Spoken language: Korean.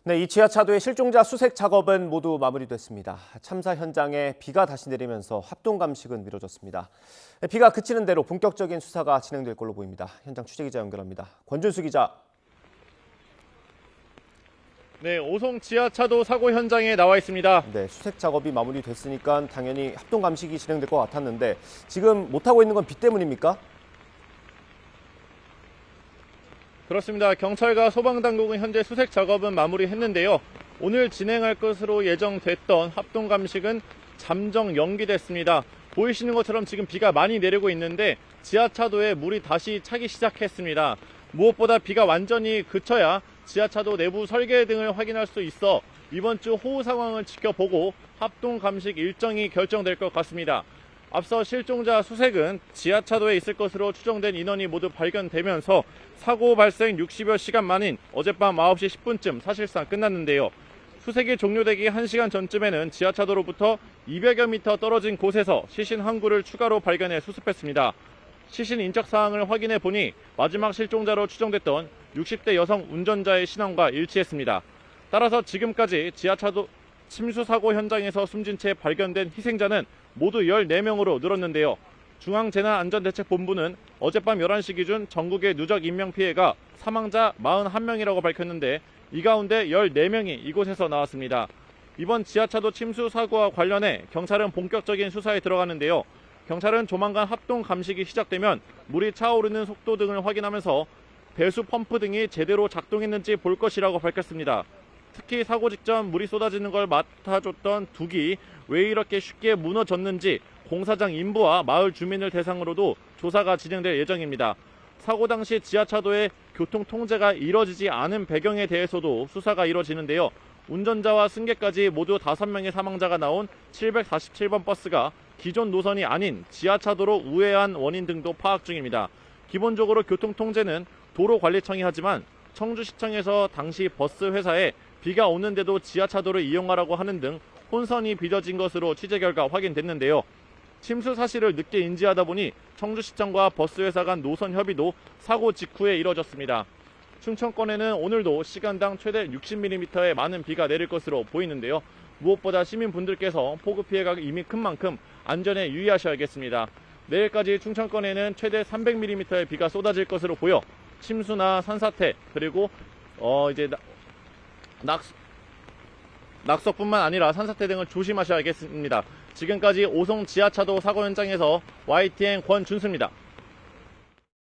네, 이 지하차도의 실종자 수색 작업은 모두 마무리됐습니다. 참사 현장에 비가 다시 내리면서 합동 감식은 미뤄졌습니다. 비가 그치는 대로 본격적인 수사가 진행될 걸로 보입니다. 현장 취재기자 연결합니다. 권준수 기자. 네, 오송 지하차도 사고 현장에 나와 있습니다. 네, 수색 작업이 마무리됐으니까 당연히 합동 감식이 진행될 것 같았는데 지금 못하고 있는 건 비 때문입니까? 그렇습니다. 경찰과 소방당국은 현재 수색 작업은 마무리했는데요. 오늘 진행할 것으로 예정됐던 합동 감식은 잠정 연기됐습니다. 보이시는 것처럼 지금 비가 많이 내리고 있는데 지하차도에 물이 다시 차기 시작했습니다. 무엇보다 비가 완전히 그쳐야 지하차도 내부 설계 등을 확인할 수 있어 이번 주 호우 상황을 지켜보고 합동 감식 일정이 결정될 것 같습니다. 앞서 실종자 수색은 지하차도에 있을 것으로 추정된 인원이 모두 발견되면서 사고 발생 60여 시간 만인 어젯밤 9시 10분쯤 사실상 끝났는데요. 수색이 종료되기 1시간 전쯤에는 지하차도로부터 200여 미터 떨어진 곳에서 시신 한 구를 추가로 발견해 수습했습니다. 시신 인적 사항을 확인해 보니 마지막 실종자로 추정됐던 60대 여성 운전자의 신원과 일치했습니다. 따라서 지금까지 지하차도 침수 사고 현장에서 숨진 채 발견된 희생자는 모두 14명으로 늘었는데요. 중앙재난안전대책본부는 어젯밤 11시 기준 전국의 누적 인명피해가 사망자 41명이라고 밝혔는데 이 가운데 14명이 이곳에서 나왔습니다. 이번 지하차도 침수 사고와 관련해 경찰은 본격적인 수사에 들어가는데요. 경찰은 조만간 합동 감식이 시작되면 물이 차오르는 속도 등을 확인하면서 배수 펌프 등이 제대로 작동했는지 볼 것이라고 밝혔습니다. 특히 사고 직전 물이 쏟아지는 걸 맡아줬던 둑이 왜 이렇게 쉽게 무너졌는지 공사장 인부와 마을 주민을 대상으로도 조사가 진행될 예정입니다. 사고 당시 지하차도의 교통 통제가 이뤄지지 않은 배경에 대해서도 수사가 이뤄지는데요. 운전자와 승객까지 모두 5명의 사망자가 나온 747번 버스가 기존 노선이 아닌 지하차도로 우회한 원인 등도 파악 중입니다. 기본적으로 교통 통제는 도로관리청이 하지만 청주시청에서 당시 버스 회사에 비가 오는데도 지하차도를 이용하라고 하는 등 혼선이 빚어진 것으로 취재 결과 확인됐는데요. 침수 사실을 늦게 인지하다 보니 청주시청과 버스회사 간 노선 협의도 사고 직후에 이뤄졌습니다. 충청권에는 오늘도 시간당 최대 60mm의 많은 비가 내릴 것으로 보이는데요. 무엇보다 시민분들께서 폭우 피해가 이미 큰 만큼 안전에 유의하셔야겠습니다. 내일까지 충청권에는 최대 300mm의 비가 쏟아질 것으로 보여 침수나 산사태 그리고 낙석뿐만 아니라 산사태 등을 조심하셔야겠습니다. 지금까지 오송 지하차도 사고 현장에서 YTN 권준수입니다.